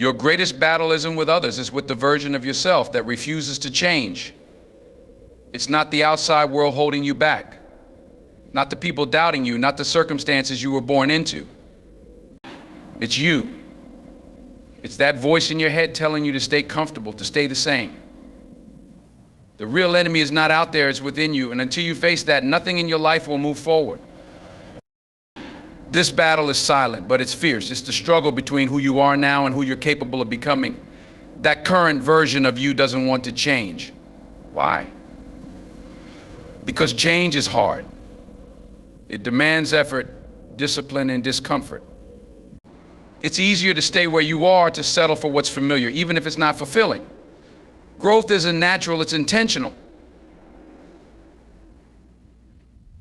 Your greatest battle isn't with others, it's with the version of yourself that refuses to change. It's not the outside world holding you back, not the people doubting you, not the circumstances you were born into. It's you. It's that voice in your head telling you to stay comfortable, to stay the same. The real enemy is not out there, it's within you, and until you face that, nothing in your life will move forward. This battle is silent, but it's fierce. It's the struggle between who you are now and who you're capable of becoming. That current version of you doesn't want to change. Why? Because change is hard. It demands effort, discipline, and discomfort. It's easier to stay where you are, to settle for what's familiar, even if it's not fulfilling. Growth isn't natural, it's intentional.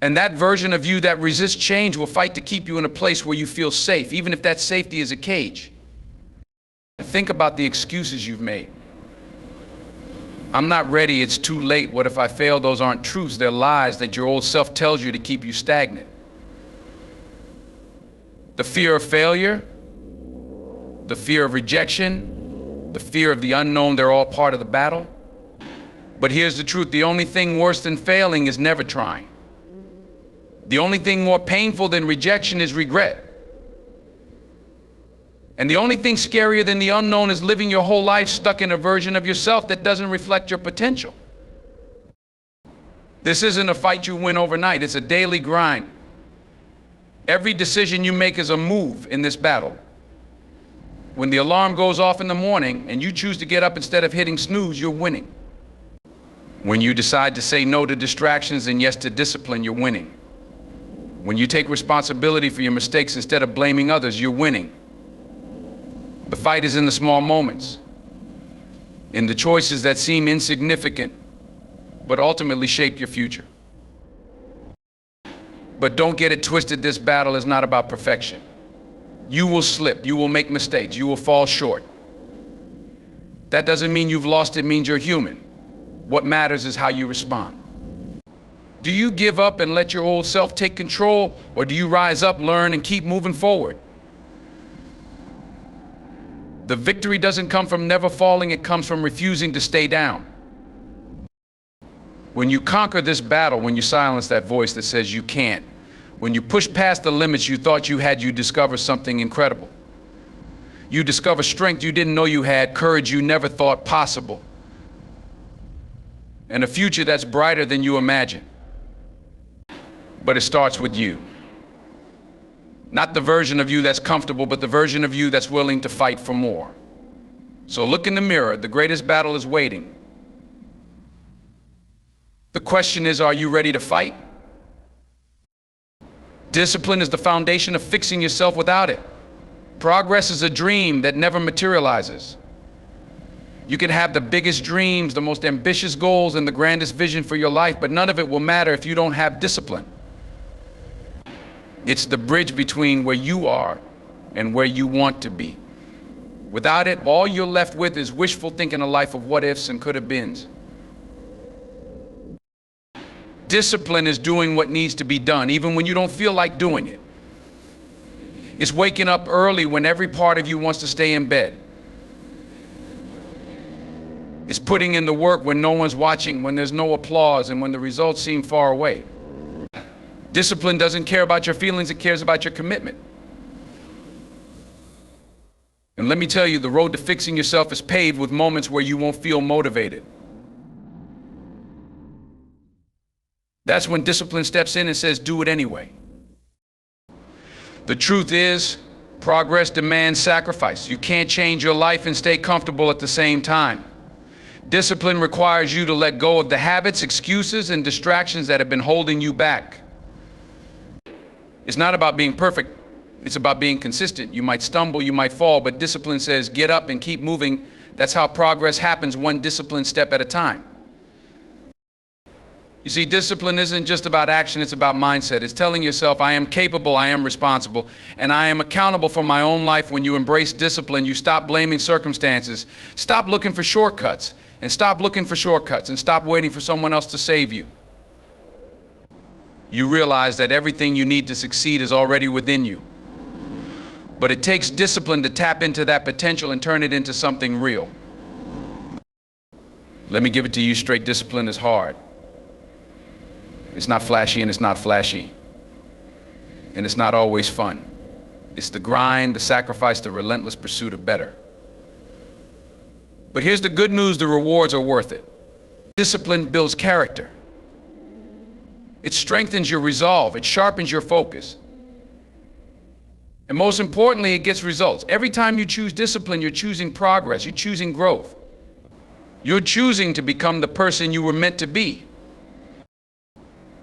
And that version of you that resists change will fight to keep you in a place where you feel safe, even if that safety is a cage. Think about the excuses you've made. I'm not ready, it's too late, what if I fail? Those aren't truths, they're lies that your old self tells you to keep you stagnant. The fear of failure, the fear of rejection, the fear of the unknown, they're all part of the battle. But here's the truth, the only thing worse than failing is never trying. The only thing more painful than rejection is regret. And the only thing scarier than the unknown is living your whole life stuck in a version of yourself that doesn't reflect your potential. This isn't a fight you win overnight, it's a daily grind. Every decision you make is a move in this battle. When the alarm goes off in the morning and you choose to get up instead of hitting snooze, you're winning. When you decide to say no to distractions and yes to discipline, you're winning. When you take responsibility for your mistakes instead of blaming others, you're winning. The fight is in the small moments, in the choices that seem insignificant, but ultimately shape your future. But don't get it twisted, this battle is not about perfection. You will slip, you will make mistakes, you will fall short. That doesn't mean you've lost, it means you're human. What matters is how you respond. Do you give up and let your old self take control, or do you rise up, learn, and keep moving forward? The victory doesn't come from never falling, it comes from refusing to stay down. When you conquer this battle, when you silence that voice that says you can't, when you push past the limits you thought you had, you discover something incredible. You discover strength you didn't know you had, courage you never thought possible, and a future that's brighter than you imagined. But it starts with you. Not the version of you that's comfortable, but the version of you that's willing to fight for more. So look in the mirror, the greatest battle is waiting. The question is, are you ready to fight? Discipline is the foundation of fixing yourself without it. Progress is a dream that never materializes. You can have the biggest dreams, the most ambitious goals, and the grandest vision for your life, but none of it will matter if you don't have discipline. It's the bridge between where you are and where you want to be. Without it, all you're left with is wishful thinking, a life of what ifs and could have beens. Discipline is doing what needs to be done, even when you don't feel like doing it. It's waking up early when every part of you wants to stay in bed. It's putting in the work when no one's watching, when there's no applause, and when the results seem far away. Discipline doesn't care about your feelings, it cares about your commitment. And let me tell you, the road to fixing yourself is paved with moments where you won't feel motivated. That's when discipline steps in and says, do it anyway. The truth is, progress demands sacrifice. You can't change your life and stay comfortable at the same time. Discipline requires you to let go of the habits, excuses, and distractions that have been holding you back. It's not about being perfect, it's about being consistent. You might stumble, you might fall, but discipline says get up and keep moving. That's how progress happens, one disciplined step at a time. You see, discipline isn't just about action, it's about mindset. It's telling yourself, I am capable, I am responsible, and I am accountable for my own life. When you embrace discipline, you stop blaming circumstances, stop looking for shortcuts, and stop waiting for someone else to save you. You realize that everything you need to succeed is already within you. But it takes discipline to tap into that potential and turn it into something real. Let me give it to you straight. Discipline is hard. It's not flashy and it's not flashy. And it's not always fun. It's the grind, the sacrifice, the relentless pursuit of better. But here's the good news, the rewards are worth it. Discipline builds character. It strengthens your resolve. It sharpens your focus. And most importantly, it gets results. Every time you choose discipline, you're choosing progress. You're choosing growth. You're choosing to become the person you were meant to be.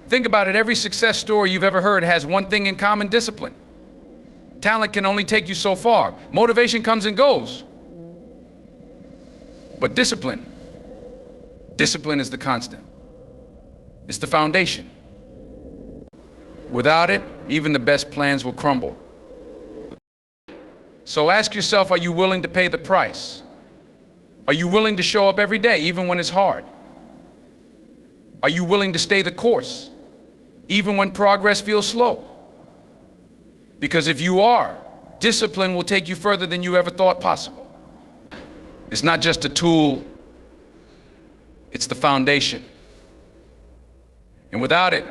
Think about it. Every success story you've ever heard has one thing in common: discipline. Talent can only take you so far. Motivation comes and goes. But discipline is the constant. It's the foundation. Without it, even the best plans will crumble. So ask yourself, are you willing to pay the price? Are you willing to show up every day, even when it's hard? Are you willing to stay the course, even when progress feels slow? Because if you are, discipline will take you further than you ever thought possible. It's not just a tool, it's the foundation. And without it,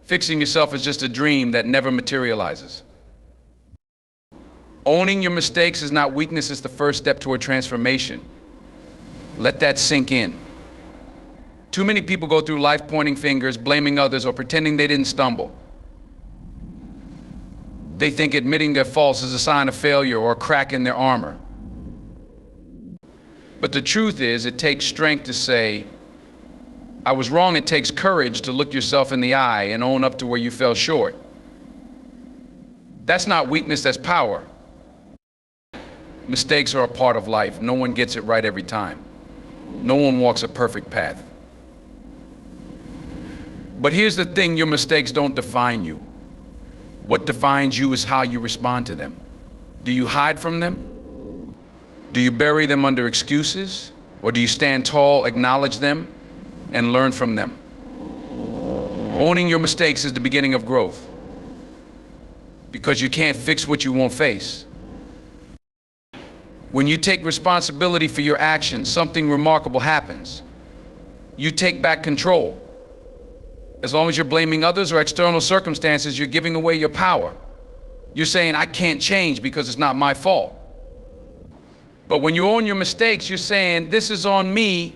fixing yourself is just a dream that never materializes. Owning your mistakes is not weakness, it's the first step toward transformation. Let that sink in. Too many people go through life pointing fingers, blaming others, or pretending they didn't stumble. They think admitting their faults is a sign of failure or a crack in their armor. But the truth is, it takes strength to say, I was wrong. It takes courage to look yourself in the eye and own up to where you fell short. That's not weakness, that's power. Mistakes are a part of life. No one gets it right every time. No one walks a perfect path. But here's the thing, your mistakes don't define you. What defines you is how you respond to them. Do you hide from them? Do you bury them under excuses? Or do you stand tall, acknowledge them, and learn from them? Owning your mistakes is the beginning of growth. Because you can't fix what you won't face. When you take responsibility for your actions, something remarkable happens. You take back control. As long as you're blaming others or external circumstances, you're giving away your power. You're saying, I can't change because it's not my fault. But when you own your mistakes, you're saying, this is on me,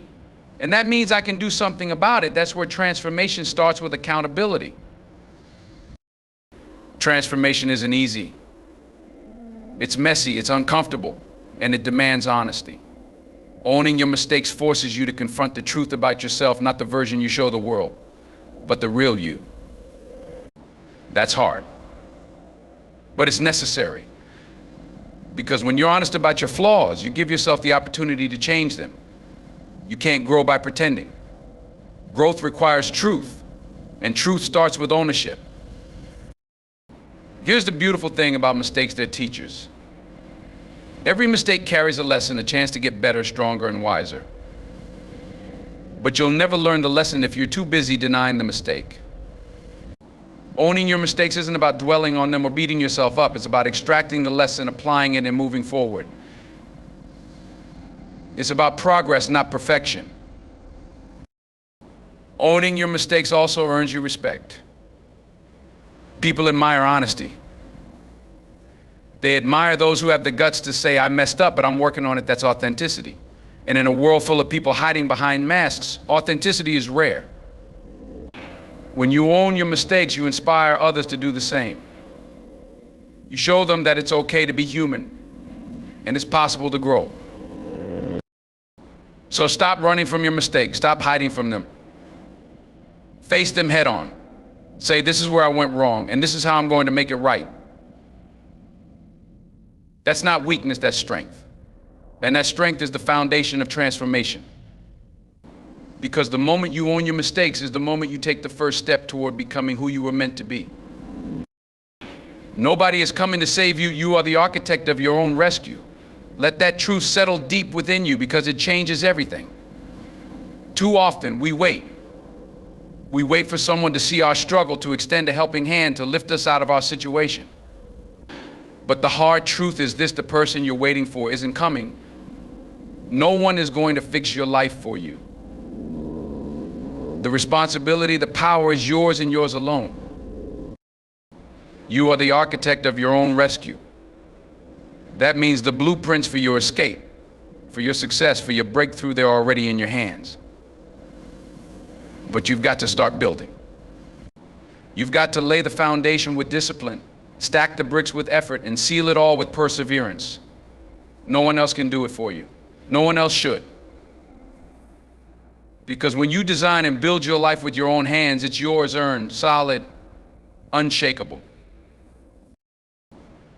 and that means I can do something about it. That's where transformation starts, with accountability. Transformation isn't easy. It's messy, it's uncomfortable, and it demands honesty. Owning your mistakes forces you to confront the truth about yourself, not the version you show the world, but the real you. That's hard, but it's necessary. Because when you're honest about your flaws, you give yourself the opportunity to change them. You can't grow by pretending. Growth requires truth, and truth starts with ownership. Here's the beautiful thing about mistakes, they're teachers. Every mistake carries a lesson, a chance to get better, stronger, and wiser. But you'll never learn the lesson if you're too busy denying the mistake. Owning your mistakes isn't about dwelling on them or beating yourself up. It's about extracting the lesson, applying it, and moving forward. It's about progress, not perfection. Owning your mistakes also earns you respect. People admire honesty. They admire those who have the guts to say, I messed up, but I'm working on it. That's authenticity. And in a world full of people hiding behind masks, authenticity is rare. When you own your mistakes, you inspire others to do the same. You show them that it's okay to be human, and it's possible to grow. So stop running from your mistakes. Stop hiding from them. Face them head on. Say, this is where I went wrong, and this is how I'm going to make it right. That's not weakness, that's strength. And that strength is the foundation of transformation. Because the moment you own your mistakes is the moment you take the first step toward becoming who you were meant to be. Nobody is coming to save you. You are the architect of your own rescue. Let that truth settle deep within you, because it changes everything. Too often we wait. We wait for someone to see our struggle, to extend a helping hand, to lift us out of our situation. But the hard truth is this: the person you're waiting for isn't coming. No one is going to fix your life for you. The responsibility, the power is yours and yours alone. You are the architect of your own rescue. That means the blueprints for your escape, for your success, for your breakthrough, they're already in your hands. But you've got to start building. You've got to lay the foundation with discipline, stack the bricks with effort, and seal it all with perseverance. No one else can do it for you. No one else should. Because when you design and build your life with your own hands, it's yours earned, solid, unshakable.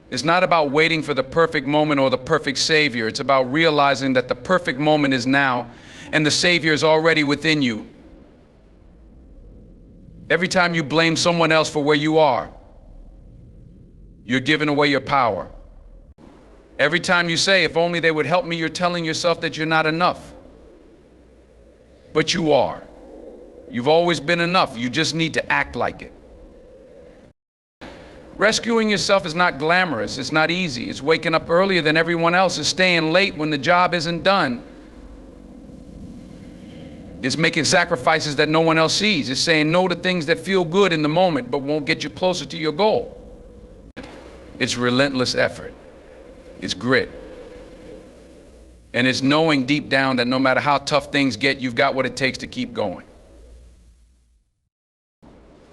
It's not about waiting for the perfect moment or the perfect savior. It's about realizing that the perfect moment is now and the savior is already within you. Every time you blame someone else for where you are, you're giving away your power. Every time you say, if only they would help me, you're telling yourself that you're not enough. But you are. You've always been enough. You just need to act like it. Rescuing yourself is not glamorous. It's not easy. It's waking up earlier than everyone else. It's staying late when the job isn't done. It's making sacrifices that no one else sees. It's saying no to things that feel good in the moment but won't get you closer to your goal. It's relentless effort. It's grit. And it's knowing deep down that no matter how tough things get, you've got what it takes to keep going.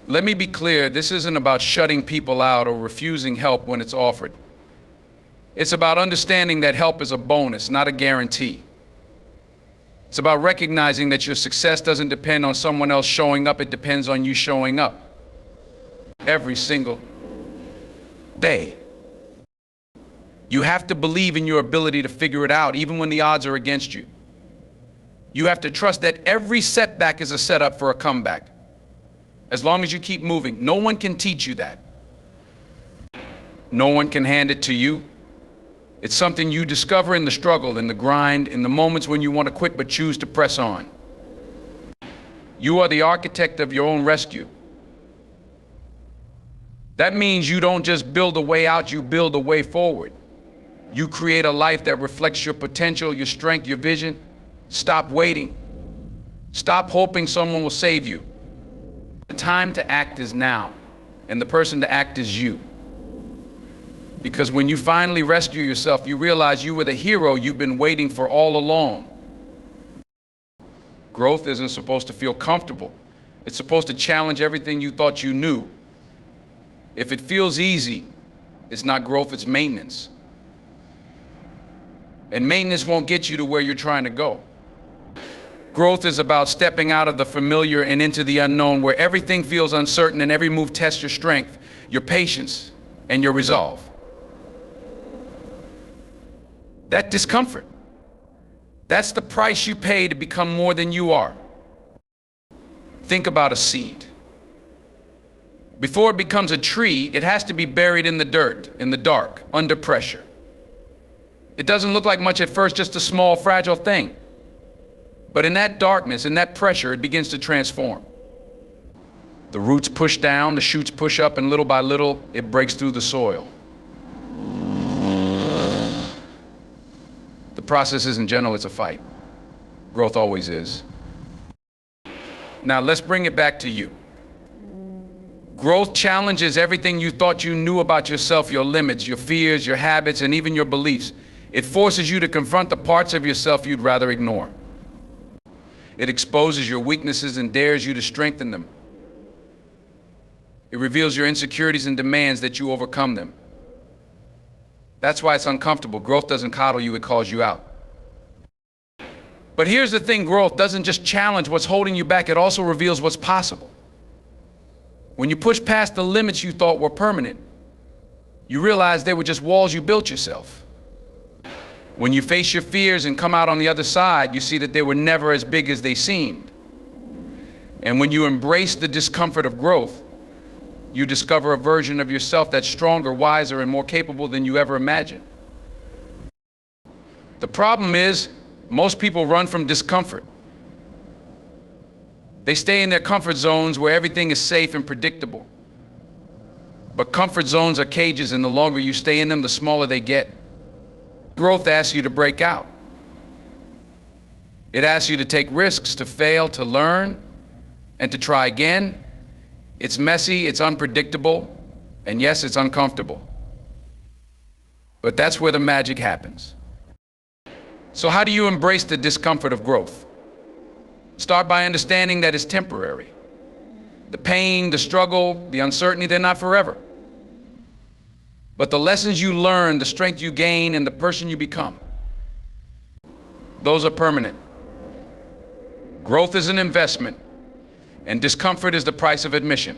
Let me be clear, this isn't about shutting people out or refusing help when it's offered. It's about understanding that help is a bonus, not a guarantee. It's about recognizing that your success doesn't depend on someone else showing up, it depends on you showing up. Every single day. You have to believe in your ability to figure it out, even when the odds are against you. You have to trust that every setback is a setup for a comeback. As long as you keep moving, no one can teach you that. No one can hand it to you. It's something you discover in the struggle, in the grind, in the moments when you want to quit but choose to press on. You are the architect of your own rescue. That means you don't just build a way out, you build a way forward. You create a life that reflects your potential, your strength, your vision. Stop waiting. Stop hoping someone will save you. The time to act is now, and the person to act is you. Because when you finally rescue yourself, you realize you were the hero you've been waiting for all along. Growth isn't supposed to feel comfortable. It's supposed to challenge everything you thought you knew. If it feels easy, it's not growth, it's maintenance. And maintenance won't get you to where you're trying to go. Growth is about stepping out of the familiar and into the unknown, where everything feels uncertain and every move tests your strength, your patience, and your resolve. That discomfort, that's the price you pay to become more than you are. Think about a seed. Before it becomes a tree, it has to be buried in the dirt, in the dark, under pressure. It doesn't look like much at first, just a small, fragile thing. But in that darkness, in that pressure, it begins to transform. The roots push down, the shoots push up, and little by little, it breaks through the soil. The process isn't gentle, it's a fight. Growth always is. Now let's bring it back to you. Growth challenges everything you thought you knew about yourself, your limits, your fears, your habits, and even your beliefs. It forces you to confront the parts of yourself you'd rather ignore. It exposes your weaknesses and dares you to strengthen them. It reveals your insecurities and demands that you overcome them. That's why it's uncomfortable. Growth doesn't coddle you, it calls you out. But here's the thing, growth doesn't just challenge what's holding you back, it also reveals what's possible. When you push past the limits you thought were permanent, you realize they were just walls you built yourself. When you face your fears and come out on the other side, you see that they were never as big as they seemed. And when you embrace the discomfort of growth, you discover a version of yourself that's stronger, wiser, and more capable than you ever imagined. The problem is, most people run from discomfort. They stay in their comfort zones where everything is safe and predictable. But comfort zones are cages, and the longer you stay in them, the smaller they get. Growth asks you to break out. It asks you to take risks, to fail, to learn, and to try again. It's messy, it's unpredictable, and yes, it's uncomfortable. But that's where the magic happens. So how do you embrace the discomfort of growth? Start by understanding that it's temporary. The pain, the struggle, the uncertainty, they're not forever. But the lessons you learn, the strength you gain, and the person you become, those are permanent. Growth is an investment, and discomfort is the price of admission.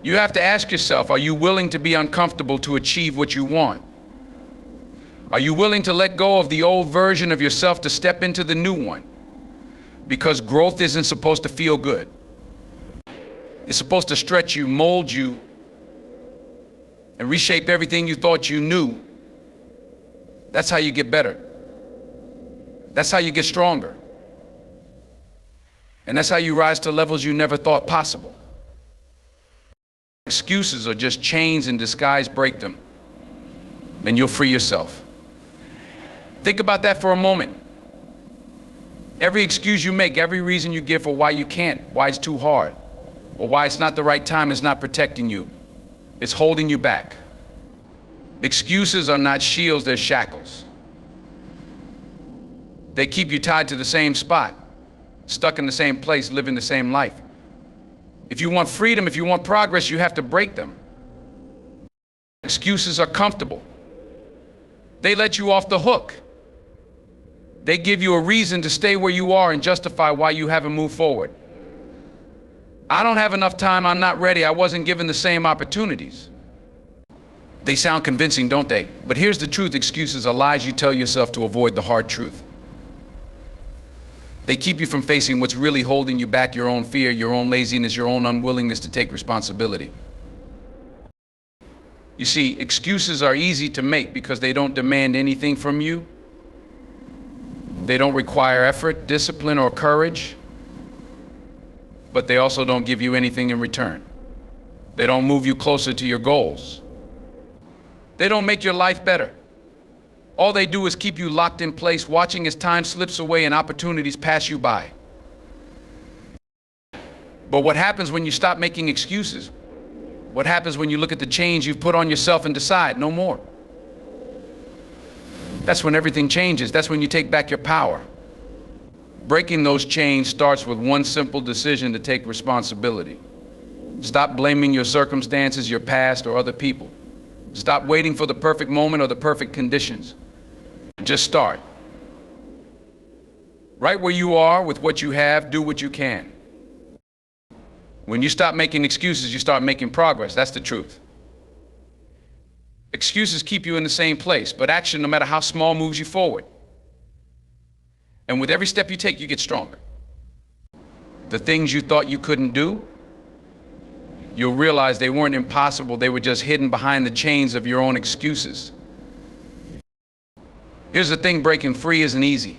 You have to ask yourself, are you willing to be uncomfortable to achieve what you want? Are you willing to let go of the old version of yourself to step into the new one? Because growth isn't supposed to feel good. It's supposed to stretch you, mold you, and reshape everything you thought you knew. That's how you get better. That's how you get stronger. And that's how you rise to levels you never thought possible. Excuses are just chains in disguise. Break them, and you'll free yourself. Think about that for a moment. Every excuse you make, every reason you give for why you can't, why it's too hard, or why it's not the right time is not protecting you. It's holding you back. Excuses are not shields, they're shackles. They keep you tied to the same spot, stuck in the same place, living the same life. If you want freedom, if you want progress, you have to break them. Excuses are comfortable. They let you off the hook. They give you a reason to stay where you are and justify why you haven't moved forward. I don't have enough time, I'm not ready, I wasn't given the same opportunities. They sound convincing, don't they? But here's the truth, excuses are lies you tell yourself to avoid the hard truth. They keep you from facing what's really holding you back, your own fear, your own laziness, your own unwillingness to take responsibility. You see, excuses are easy to make because they don't demand anything from you. They don't require effort, discipline, or courage. But they also don't give you anything in return. They don't move you closer to your goals. They don't make your life better. All they do is keep you locked in place, watching as time slips away and opportunities pass you by. But what happens when you stop making excuses? What happens when you look at the chains you've put on yourself and decide, no more? That's when everything changes. That's when you take back your power. Breaking those chains starts with one simple decision to take responsibility. Stop blaming your circumstances, your past, or other people. Stop waiting for the perfect moment or the perfect conditions. Just start. Right where you are with what you have, do what you can. When you stop making excuses, you start making progress. That's the truth. Excuses keep you in the same place, but action, no matter how small, moves you forward. And with every step you take, you get stronger. The things you thought you couldn't do, you'll realize they weren't impossible, they were just hidden behind the chains of your own excuses. Here's the thing, breaking free isn't easy.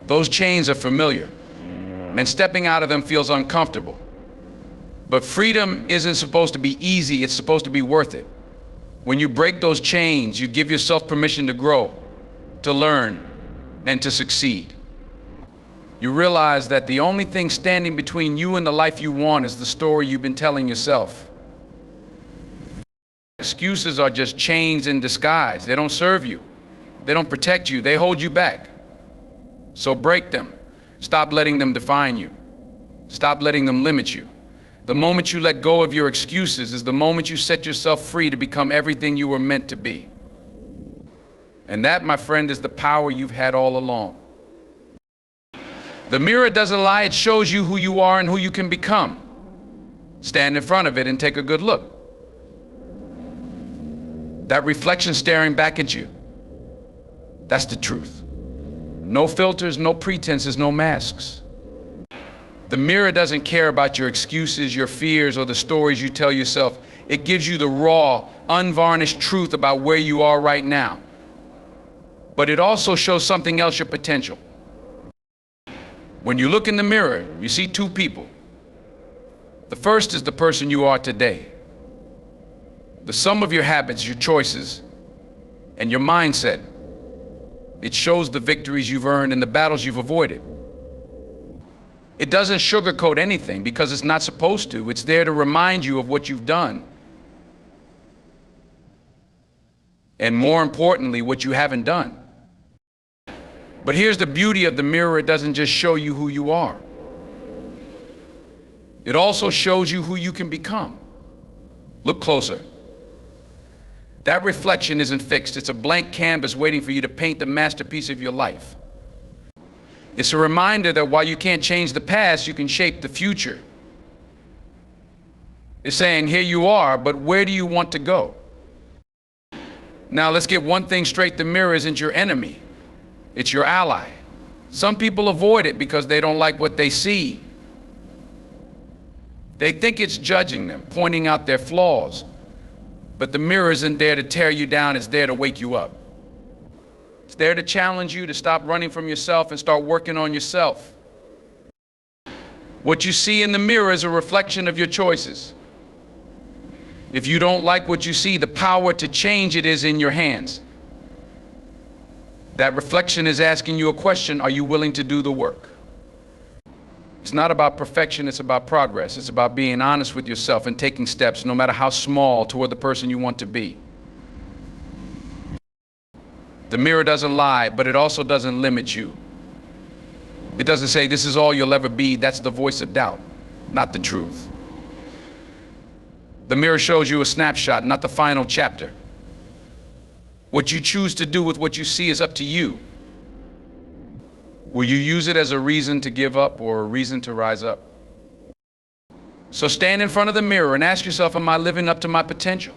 Those chains are familiar, and stepping out of them feels uncomfortable. But freedom isn't supposed to be easy, it's supposed to be worth it. When you break those chains, you give yourself permission to grow, to learn, and to succeed. You realize that the only thing standing between you and the life you want is the story you've been telling yourself. Excuses are just chains in disguise. They don't serve you. They don't protect you. They hold you back. So break them. Stop letting them define you. Stop letting them limit you. The moment you let go of your excuses is the moment you set yourself free to become everything you were meant to be. And that, my friend, is the power you've had all along. The mirror doesn't lie, it shows you who you are and who you can become. Stand in front of it and take a good look. That reflection staring back at you, that's the truth. No filters, no pretenses, no masks. The mirror doesn't care about your excuses, your fears, or the stories you tell yourself. It gives you the raw, unvarnished truth about where you are right now. But it also shows something else, your potential. When you look in the mirror, you see two people. The first is the person you are today. The sum of your habits, your choices, and your mindset. It shows the victories you've earned and the battles you've avoided. It doesn't sugarcoat anything because it's not supposed to. It's there to remind you of what you've done. And more importantly, what you haven't done. But here's the beauty of the mirror. It doesn't just show you who you are. It also shows you who you can become. Look closer. That reflection isn't fixed. It's a blank canvas waiting for you to paint the masterpiece of your life. It's a reminder that while you can't change the past, you can shape the future. It's saying, here you are, but where do you want to go? Now let's get one thing straight. The mirror isn't your enemy. It's your ally. Some people avoid it because they don't like what they see. They think it's judging them, pointing out their flaws. But the mirror isn't there to tear you down, it's there to wake you up. It's there to challenge you to stop running from yourself and start working on yourself. What you see in the mirror is a reflection of your choices. If you don't like what you see, the power to change it is in your hands. That reflection is asking you a question: are you willing to do the work? It's not about perfection, it's about progress. It's about being honest with yourself and taking steps, no matter how small, toward the person you want to be. The mirror doesn't lie, but it also doesn't limit you. It doesn't say this is all you'll ever be. That's the voice of doubt, not the truth. The mirror shows you a snapshot, not the final chapter. What you choose to do with what you see is up to you. Will you use it as a reason to give up or a reason to rise up? So stand in front of the mirror and ask yourself, am I living up to my potential?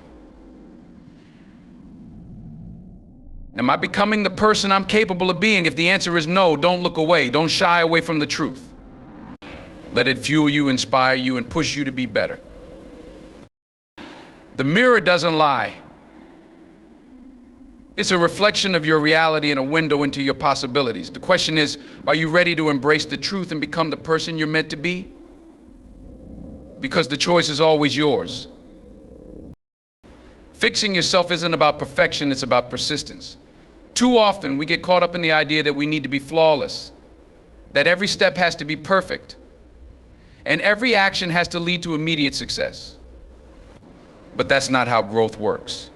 Am I becoming the person I'm capable of being? If the answer is no, don't look away. Don't shy away from the truth. Let it fuel you, inspire you, and push you to be better. The mirror doesn't lie. It's a reflection of your reality and a window into your possibilities. The question is, are you ready to embrace the truth and become the person you're meant to be? Because the choice is always yours. Fixing yourself isn't about perfection, it's about persistence. Too often we get caught up in the idea that we need to be flawless, that every step has to be perfect, and every action has to lead to immediate success. But that's not how growth works.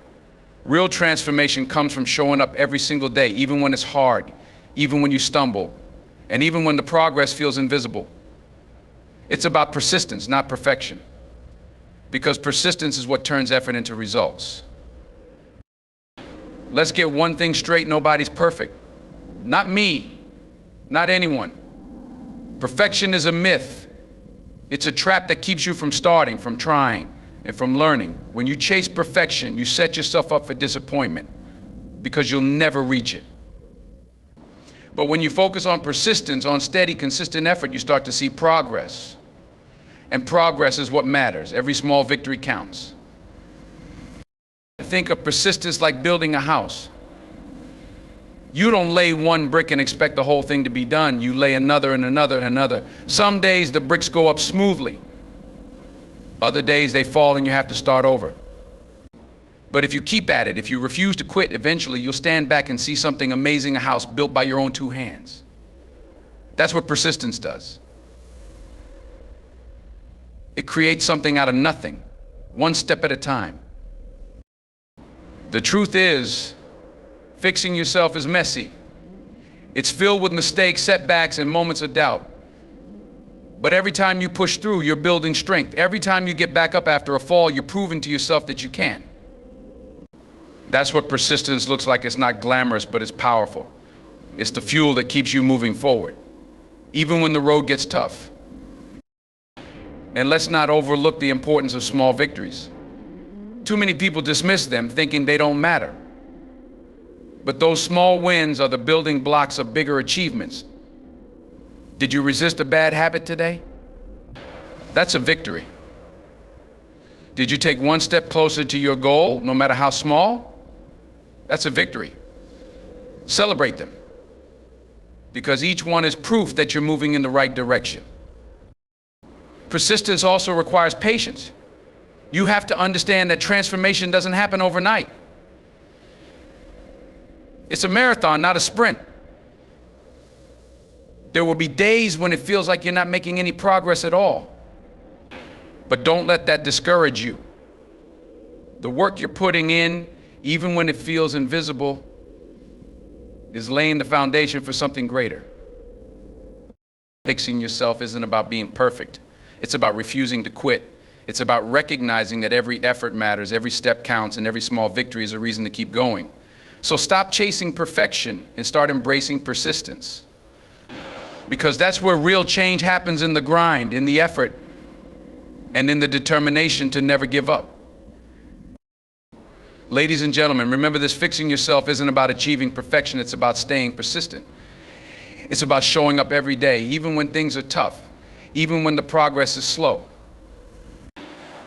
Real transformation comes from showing up every single day, even when it's hard, even when you stumble, and even when the progress feels invisible. It's about persistence, not perfection. Because persistence is what turns effort into results. Let's get one thing straight: nobody's perfect. Not me, not anyone. Perfection is a myth. It's a trap that keeps you from starting, from trying, and from learning. When you chase perfection, you set yourself up for disappointment because you'll never reach it. But when you focus on persistence, on steady, consistent effort, you start to see progress. And progress is what matters. Every small victory counts. Think of persistence like building a house. You don't lay one brick and expect the whole thing to be done. You lay another and another and another. Some days the bricks go up smoothly. Other days they fall and you have to start over. But if you keep at it, if you refuse to quit, eventually you'll stand back and see something amazing, a house built by your own two hands. That's what persistence does. It creates something out of nothing, one step at a time. The truth is, fixing yourself is messy. It's filled with mistakes, setbacks, and moments of doubt. But every time you push through, you're building strength. Every time you get back up after a fall, you're proving to yourself that you can. That's what persistence looks like. It's not glamorous, but it's powerful. It's the fuel that keeps you moving forward, even when the road gets tough. And let's not overlook the importance of small victories. Too many people dismiss them, thinking they don't matter. But those small wins are the building blocks of bigger achievements. Did you resist a bad habit today? That's a victory. Did you take one step closer to your goal, no matter how small? That's a victory. Celebrate them, because each one is proof that you're moving in the right direction. Persistence also requires patience. You have to understand that transformation doesn't happen overnight. It's a marathon, not a sprint. There will be days when it feels like you're not making any progress at all. But don't let that discourage you. The work you're putting in, even when it feels invisible, is laying the foundation for something greater. Fixing yourself isn't about being perfect. It's about refusing to quit. It's about recognizing that every effort matters, every step counts, and every small victory is a reason to keep going. So stop chasing perfection and start embracing persistence. Because that's where real change happens, in the grind, in the effort, and in the determination to never give up. Ladies and gentlemen, remember this: fixing yourself isn't about achieving perfection, it's about staying persistent. It's about showing up every day, even when things are tough, even when the progress is slow.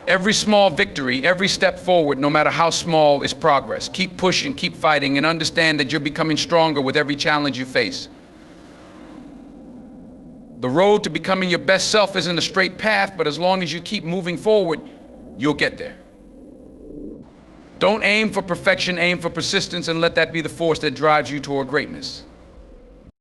Every small victory, every step forward, no matter how small, is progress. Keep pushing, keep fighting, and understand that you're becoming stronger with every challenge you face. The road to becoming your best self isn't a straight path, but as long as you keep moving forward, you'll get there. Don't aim for perfection, aim for persistence, and let that be the force that drives you toward greatness.